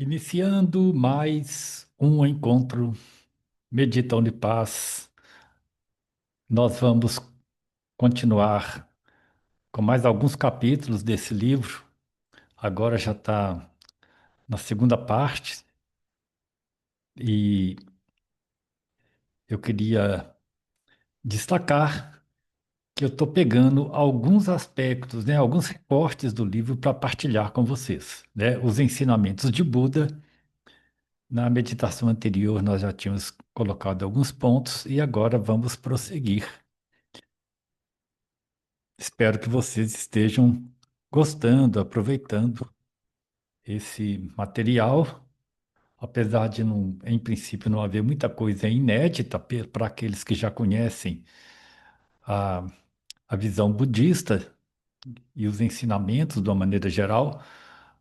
Iniciando mais um encontro Meditando de Paz, nós vamos continuar com mais alguns capítulos desse livro. Agora já está na segunda parte e eu queria destacar que eu estou pegando alguns aspectos, né, alguns recortes do livro para partilhar com vocês, né, os ensinamentos de Buda. Na meditação anterior, nós já tínhamos colocado alguns pontos e agora vamos prosseguir. Espero que vocês estejam gostando, aproveitando esse material, apesar de não, em princípio não haver muita coisa inédita para aqueles que já conhecem a, a visão budista e os ensinamentos de uma maneira geral,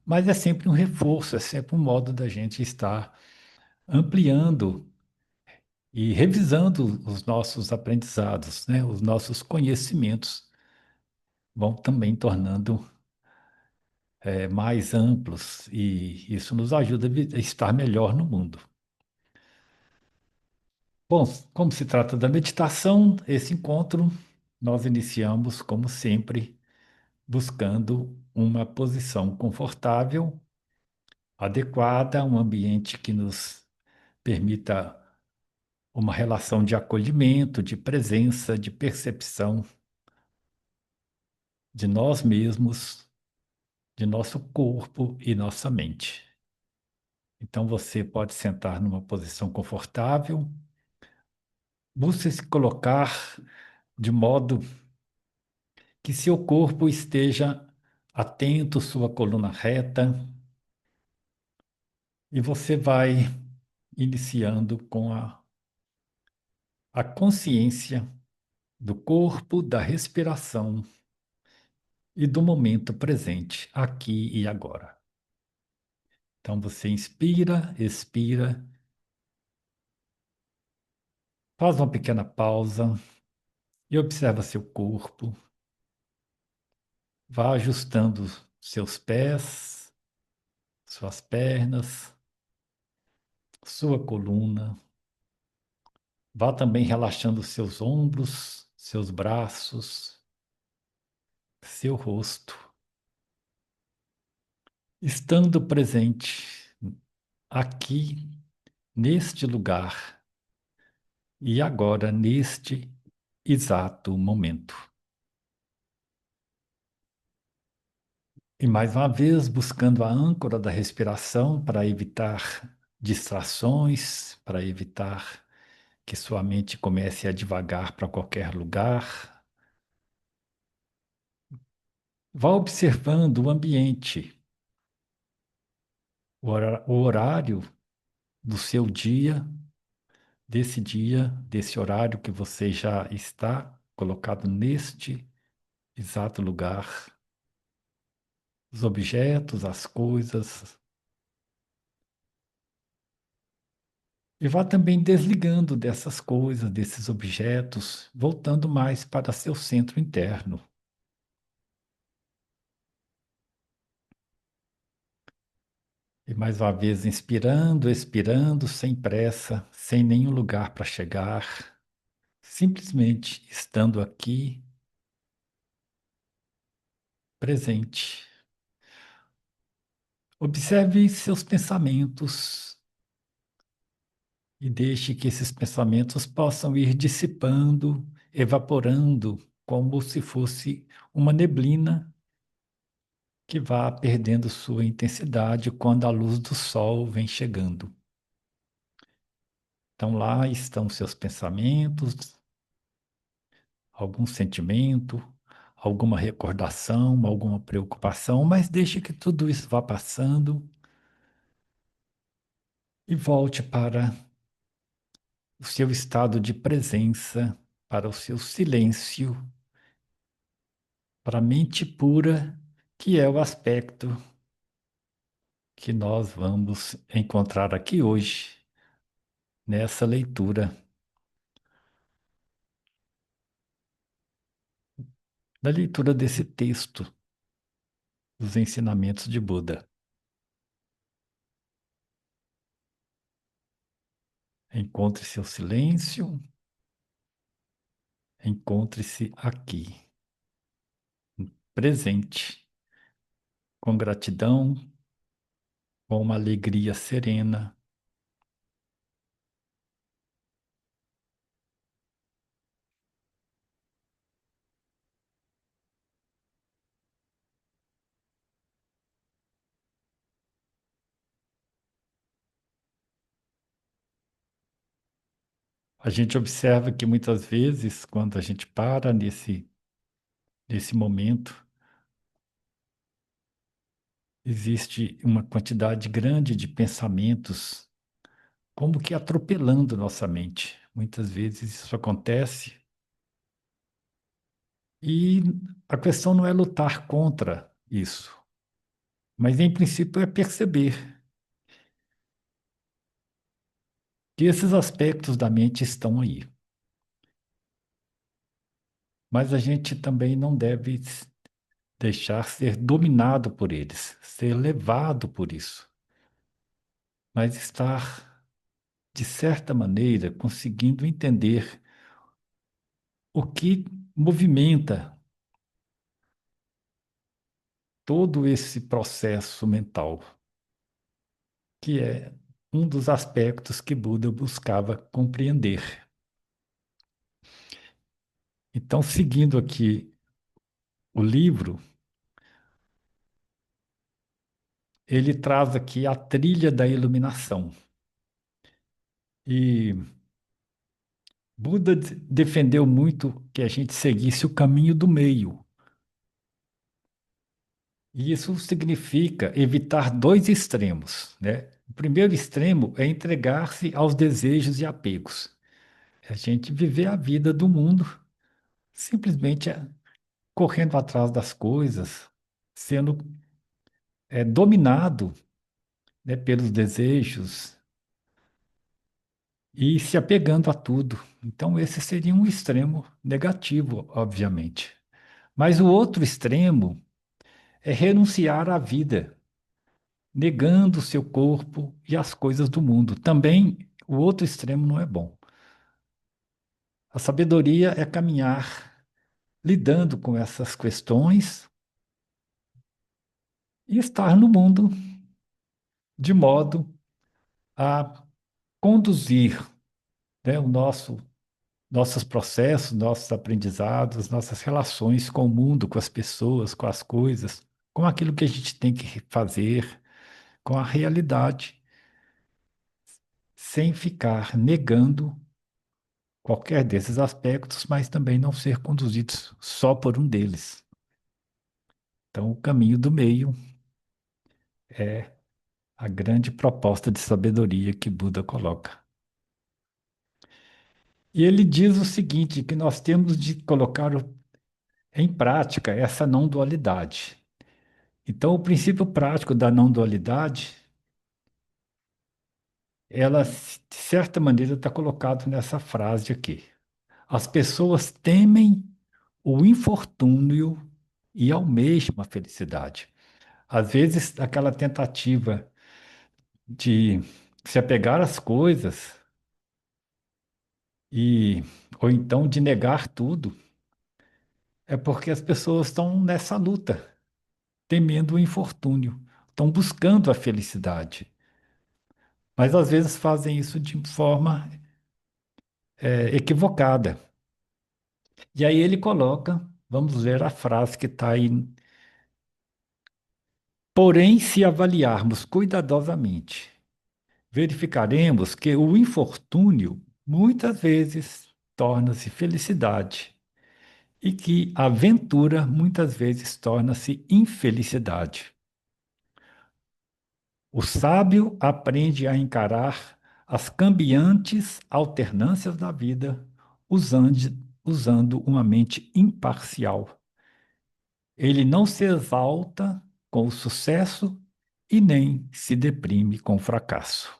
mas é sempre um reforço, é sempre um modo da gente estar ampliando e revisando os nossos aprendizados, né? Os nossos conhecimentos vão também tornando mais amplos e isso nos ajuda a estar melhor no mundo. Bom, como se trata da meditação, esse encontro nós iniciamos, como sempre, buscando uma posição confortável, adequada, um ambiente que nos permita uma relação de acolhimento, de presença, de percepção de nós mesmos, de nosso corpo e nossa mente. Então você pode sentar numa posição confortável. Busque se colocar de modo que seu corpo esteja atento, sua coluna reta, e você vai iniciando com a consciência do corpo, da respiração e do momento presente, aqui e agora. Então você inspira, expira, faz uma pequena pausa e observa seu corpo. Vá ajustando seus pés, suas pernas, sua coluna. Vá também relaxando seus ombros, seus braços, seu rosto, estando presente aqui, neste lugar e agora, neste exato momento. E mais uma vez, buscando a âncora da respiração para evitar distrações, para evitar que sua mente comece a divagar para qualquer lugar. Vá observando o ambiente, o horário do seu dia, desse horário que você já está colocado neste exato lugar, os objetos, as coisas. E vá também desligando dessas coisas, desses objetos, voltando mais para seu centro interno. E mais uma vez, inspirando, expirando, sem pressa, sem nenhum lugar para chegar, simplesmente estando aqui, presente. Observe seus pensamentos e deixe que esses pensamentos possam ir dissipando, evaporando, como se fosse uma neblina que vá perdendo sua intensidade quando a luz do sol vem chegando. Então lá estão seus pensamentos, algum sentimento, alguma recordação, alguma preocupação, mas deixe que tudo isso vá passando e volte para o seu estado de presença, para o seu silêncio, para a mente pura, que é o aspecto que nós vamos encontrar aqui hoje, nessa leitura, da leitura desse texto, dos ensinamentos de Buda. Encontre seu silêncio, encontre-se aqui, presente, com gratidão, com uma alegria serena. A gente observa que muitas vezes, quando a gente para nesse momento, existe uma quantidade grande de pensamentos, como que atropelando nossa mente. Muitas vezes isso acontece e a questão não é lutar contra isso, mas em princípio é perceber que esses aspectos da mente estão aí. Mas a gente também não deve deixar ser dominado por eles, ser levado por isso, mas estar, de certa maneira, conseguindo entender o que movimenta todo esse processo mental, que é um dos aspectos que Buda buscava compreender. Então, seguindo aqui o livro, ele traz aqui a trilha da iluminação. E Buda defendeu muito que a gente seguisse o caminho do meio. E isso significa evitar dois extremos, né? O primeiro extremo é entregar-se aos desejos e apegos. É a gente viver a vida do mundo simplesmente correndo atrás das coisas, sendo dominado, né, pelos desejos e se apegando a tudo. Então, esse seria um extremo negativo, obviamente. Mas o outro extremo é renunciar à vida, negando o seu corpo e as coisas do mundo. Também o outro extremo não é bom. A sabedoria é caminhar lidando com essas questões e estar no mundo de modo a conduzir, né, nossos processos, nossos aprendizados, nossas relações com o mundo, com as pessoas, com as coisas, com aquilo que a gente tem que fazer, com a realidade, sem ficar negando qualquer desses aspectos, mas também não ser conduzidos só por um deles. Então, o caminho do meio é a grande proposta de sabedoria que Buda coloca. E ele diz o seguinte, que nós temos de colocar em prática essa não dualidade. Então, o princípio prático da não dualidade, ela, de certa maneira, está colocado nessa frase aqui. As pessoas temem o infortúnio e almejam a felicidade. Às vezes, aquela tentativa de se apegar às coisas e ou então de negar tudo, é porque as pessoas estão nessa luta, temendo o infortúnio, estão buscando a felicidade. Mas às vezes fazem isso de forma equivocada. E aí ele coloca, vamos ler a frase que está aí. Porém, se avaliarmos cuidadosamente, verificaremos que o infortúnio muitas vezes torna-se felicidade e que a aventura muitas vezes torna-se infelicidade. O sábio aprende a encarar as cambiantes alternâncias da vida usando uma mente imparcial. Ele não se exalta com o sucesso e nem se deprime com o fracasso.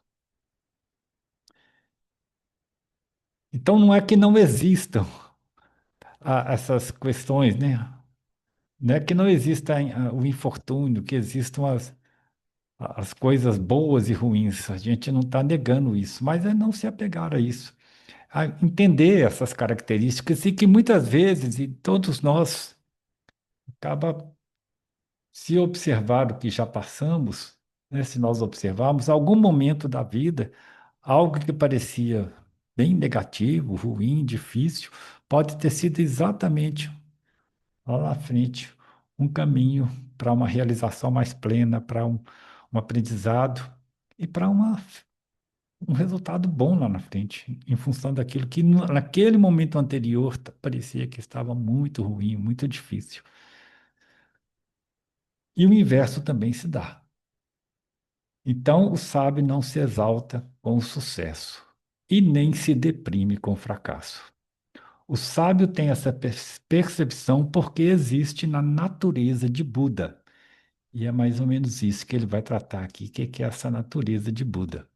Então, não é que não existam essas questões, né? Não é que não exista o infortúnio, que existam as coisas boas e ruins. A gente não está negando isso, mas é não se apegar a isso. A entender essas características e que muitas vezes, e todos nós, acaba se observar o que já passamos, né, se nós observarmos algum momento da vida, algo que parecia bem negativo, ruim, difícil, pode ter sido exatamente lá na frente um caminho para uma realização mais plena, para um aprendizado e para um resultado bom lá na frente, em função daquilo que naquele momento anterior parecia que estava muito ruim, muito difícil. E o inverso também se dá. Então, o sábio não se exalta com o sucesso e nem se deprime com o fracasso. O sábio tem essa percepção porque existe na natureza de Buda. E é mais ou menos isso que ele vai tratar aqui, que é essa natureza de Buda.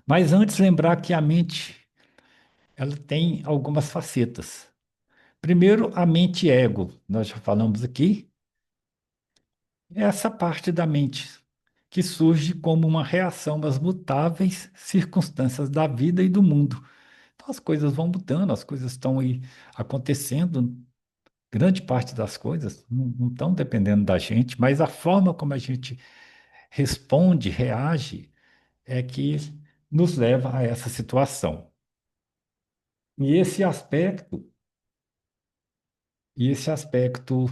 Mas antes, lembrar que a mente ela tem algumas facetas. Primeiro, a mente ego, nós já falamos aqui, é essa parte da mente que surge como uma reação às mutáveis circunstâncias da vida e do mundo. Então, as coisas vão mudando, as coisas estão aí acontecendo, grande parte das coisas não estão dependendo da gente, mas a forma como a gente responde, reage, é que nos leva a essa situação. E esse aspecto, e esse aspecto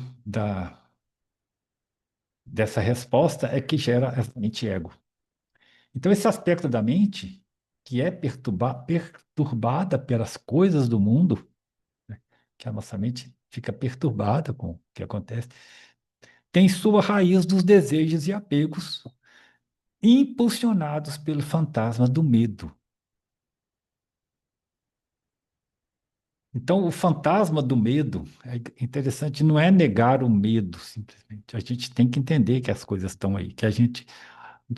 dessa resposta é que gera essa mente ego. Então, esse aspecto da mente, que é perturbada pelas coisas do mundo, né, que a nossa mente fica perturbada com o que acontece, tem sua raiz dos desejos e apegos impulsionados pelo fantasma do medo. Então, o fantasma do medo é interessante, não é negar o medo, simplesmente. A gente tem que entender que as coisas estão aí, que a gente,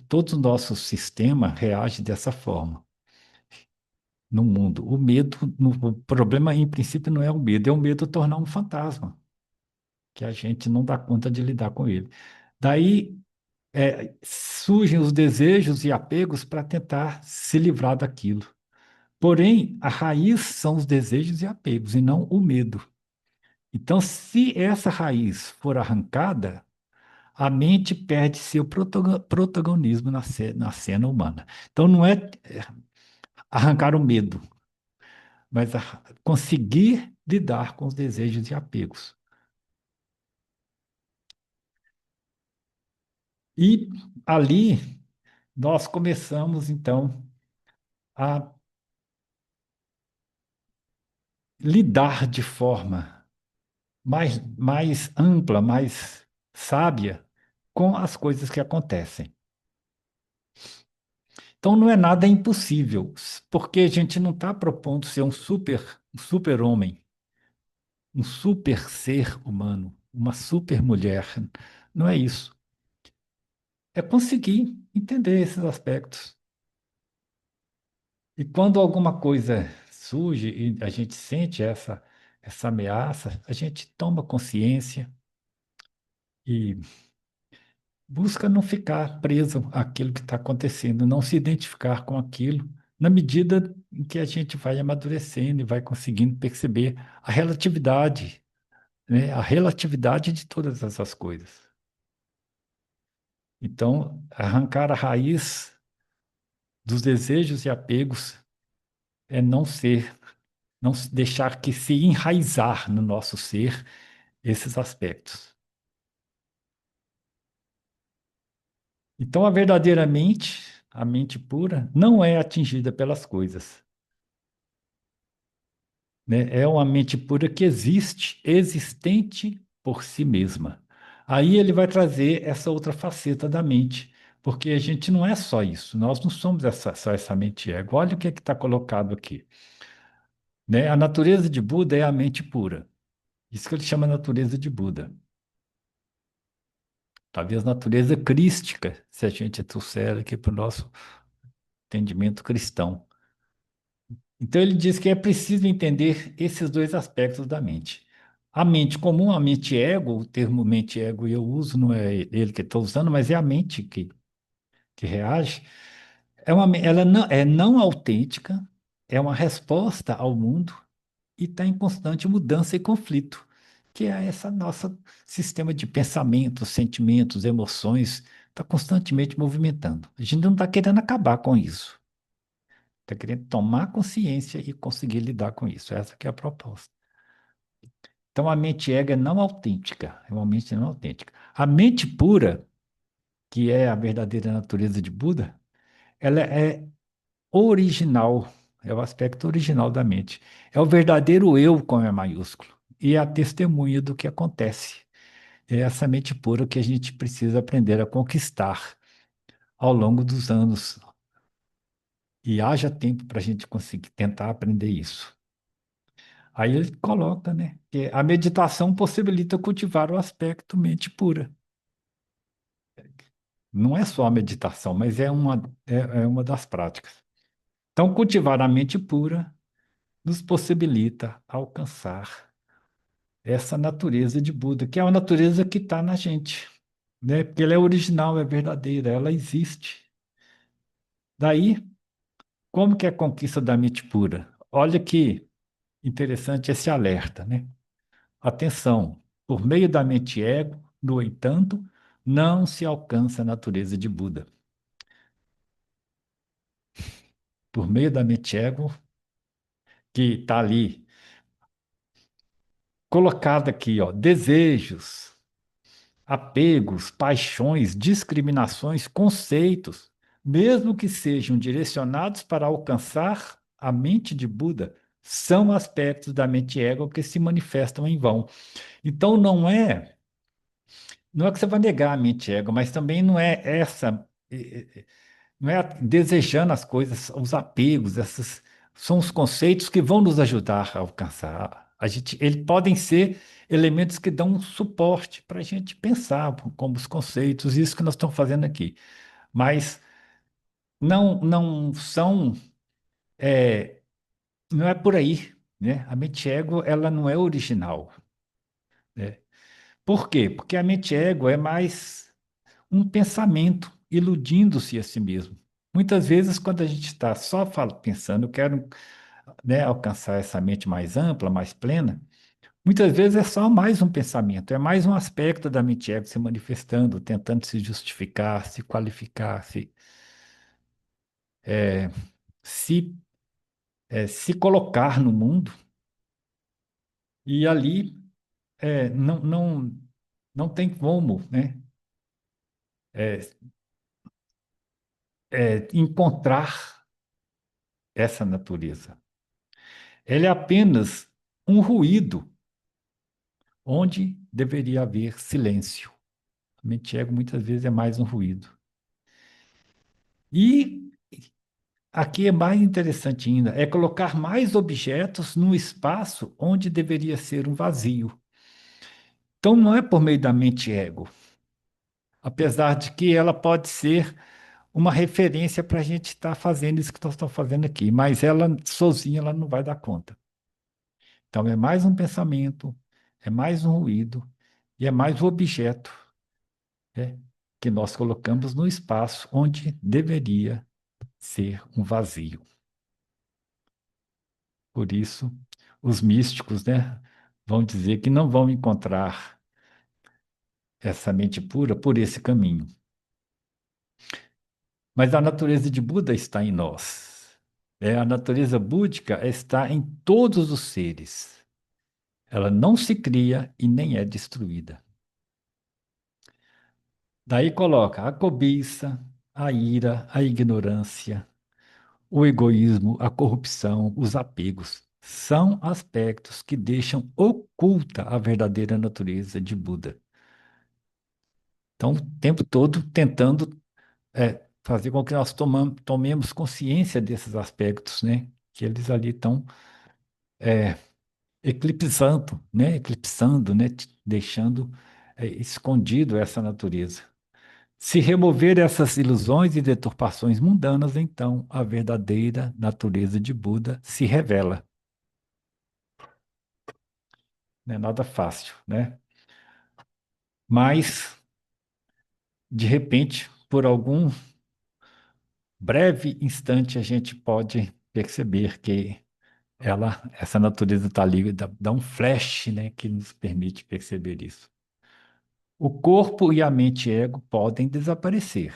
todo o nosso sistema reage dessa forma no mundo. O medo, o problema em princípio não é o medo, é o medo tornar um fantasma, que a gente não dá conta de lidar com ele. Daí surgem os desejos e apegos para tentar se livrar daquilo. Porém, a raiz são os desejos e apegos, e não o medo. Então, se essa raiz for arrancada, a mente perde seu protagonismo na cena humana. Então, não é arrancar o medo, mas conseguir lidar com os desejos e apegos. E ali nós começamos, então, a lidar de forma mais ampla, mais sábia com as coisas que acontecem. Então não é nada impossível, porque a gente não está propondo ser um super-homem, um super ser humano, uma super mulher. Não é isso. É conseguir entender esses aspectos. E quando alguma coisa surge e a gente sente essa ameaça, a gente toma consciência e busca não ficar preso àquilo que está acontecendo, não se identificar com aquilo, na medida em que a gente vai amadurecendo e vai conseguindo perceber a relatividade, né? A relatividade de todas essas coisas. Então, arrancar a raiz dos desejos e apegos é não ser, não deixar que se enraizar no nosso ser esses aspectos. Então, a mente pura, não é atingida pelas coisas, né? É uma mente pura que existe, existente por si mesma. Aí ele vai trazer essa outra faceta da mente, porque a gente não é só isso, nós não somos só essa mente ego. Olha o que está colocado aqui, né? A natureza de Buda é a mente pura. Isso que ele chama natureza de Buda. Talvez natureza crística, se a gente trouxer aqui para o nosso entendimento cristão. Então ele diz que é preciso entender esses dois aspectos da mente. A mente comum, a mente ego, o termo mente ego eu uso, não é ele que estou usando, mas é a mente que reage. Ela não, é não autêntica, é uma resposta ao mundo e está em constante mudança e conflito, que é esse nosso sistema de pensamentos, sentimentos, emoções, está constantemente movimentando. A gente não está querendo acabar com isso, está querendo tomar consciência e conseguir lidar com isso. Essa que é a proposta. Então, a mente ego é não autêntica, é uma mente não autêntica. A mente pura, que é a verdadeira natureza de Buda, ela é original, é o aspecto original da mente. É o verdadeiro eu com E maiúsculo. E é a testemunha do que acontece. É essa mente pura que a gente precisa aprender a conquistar ao longo dos anos. E haja tempo para a gente conseguir tentar aprender isso. Aí ele coloca, né, que a meditação possibilita cultivar o aspecto mente pura. Não é só a meditação, mas é uma das práticas. Então, cultivar a mente pura nos possibilita alcançar essa natureza de Buda, que é uma natureza que está na gente, né? Porque ela é original, é verdadeira, ela existe. Daí, como que é a conquista da mente pura? Olha que interessante esse alerta, né? Atenção, por meio da mente ego, no entanto, não se alcança a natureza de Buda. Por meio da mente ego, que está ali colocado aqui, ó, desejos, apegos, paixões, discriminações, conceitos, mesmo que sejam direcionados para alcançar a mente de Buda, são aspectos da mente ego que se manifestam em vão. Então não é que você vai negar a mente ego, mas também não é não é desejando as coisas, os apegos, esses são os conceitos que vão nos ajudar a alcançar. Eles podem ser elementos que dão um suporte para a gente pensar, como os conceitos, isso que nós estamos fazendo aqui. Mas não são, é, não é por aí, né? A mente ego, ela não é original, né? Por quê? Porque a mente ego é mais um pensamento iludindo-se a si mesmo. Muitas vezes, quando a gente está só pensando, eu quero, né, alcançar essa mente mais ampla, mais plena, muitas vezes é só mais um pensamento, é mais um aspecto da mente ego se manifestando, tentando se justificar, se qualificar, se, se colocar no mundo, e ali não tem como, né, é, encontrar essa natureza. Ela é apenas um ruído onde deveria haver silêncio. A mente ego muitas vezes é mais um ruído. E aqui é mais interessante ainda, é colocar mais objetos num espaço onde deveria ser um vazio. Então não é por meio da mente ego, apesar de que ela pode ser uma referência para a gente estar fazendo isso que nós estamos fazendo aqui, mas ela sozinha ela não vai dar conta. Então é mais um pensamento, é mais um ruído e é mais um objeto, né, que nós colocamos no espaço onde deveria ser um vazio. Por isso, os místicos, né, vão dizer que não vão encontrar essa mente pura por esse caminho. Mas a natureza de Buda está em nós. A natureza búdica está em todos os seres. Ela não se cria e nem é destruída. Daí coloca a cobiça, a ira, a ignorância, o egoísmo, a corrupção, os apegos. São aspectos que deixam oculta a verdadeira natureza de Buda. Então, o tempo todo tentando fazer com que nós tomemos consciência desses aspectos, né? Que eles ali estão eclipsando, né? Deixando escondido essa natureza. Se remover essas ilusões e deturpações mundanas, então a verdadeira natureza de Buda se revela. não é nada fácil, né? Mas, de repente, por algum breve instante, a gente pode perceber que essa natureza está ali, dá um flash, né, que nos permite perceber isso. O corpo e a mente ego podem desaparecer,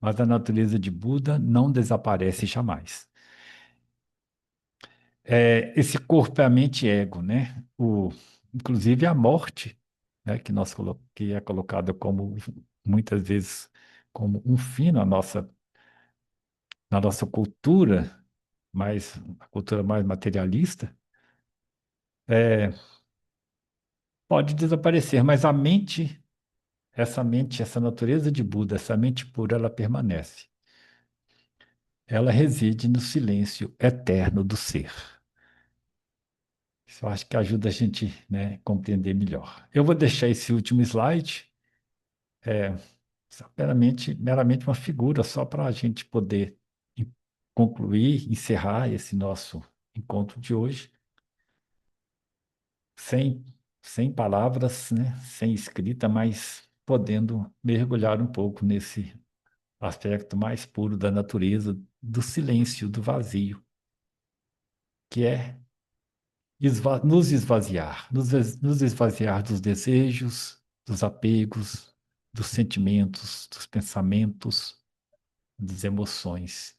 mas a natureza de Buda não desaparece jamais. Esse corpo é a mente ego, né? Inclusive a morte, né, que é colocada como muitas vezes como um fim na nossa cultura, mais a cultura mais materialista, é, pode desaparecer, mas essa natureza de Buda, essa mente pura, ela permanece. Ela reside no silêncio eterno do ser. Isso eu acho que ajuda a gente, né, compreender melhor. Eu vou deixar esse último slide, é, meramente uma figura, só para a gente poder en- concluir, encerrar esse nosso encontro de hoje, sem, sem palavras, né, sem escrita, mas podendo mergulhar um pouco nesse aspecto mais puro da natureza, do silêncio, do vazio, que é nos esvaziar, nos esvaziar dos desejos, dos apegos, dos sentimentos, dos pensamentos, das emoções.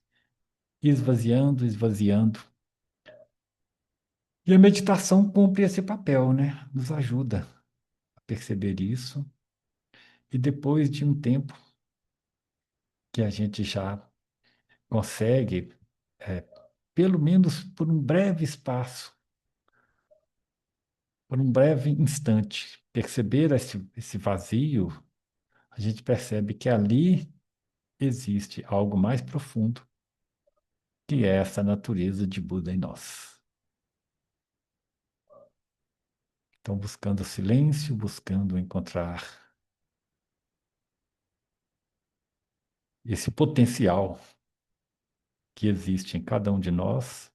Esvaziando, esvaziando. E a meditação cumpre esse papel, né? Nos ajuda a perceber isso. E depois de um tempo que a gente já consegue, é, pelo menos por um breve espaço, por um breve instante, perceber esse vazio, a gente percebe que ali existe algo mais profundo, que é essa natureza de Buda em nós. Então, buscando o silêncio, buscando encontrar esse potencial que existe em cada um de nós,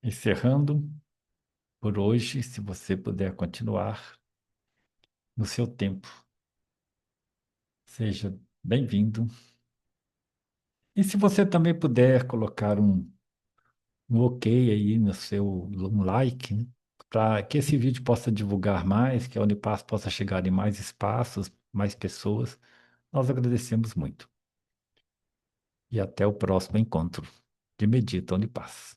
encerrando por hoje, se você puder continuar no seu tempo. Seja bem-vindo. E se você também puder colocar um ok aí no um like, né? Para que esse vídeo possa divulgar mais, que a Unipass possa chegar em mais espaços, mais pessoas, nós agradecemos muito. E até o próximo encontro de Medita Unipaz.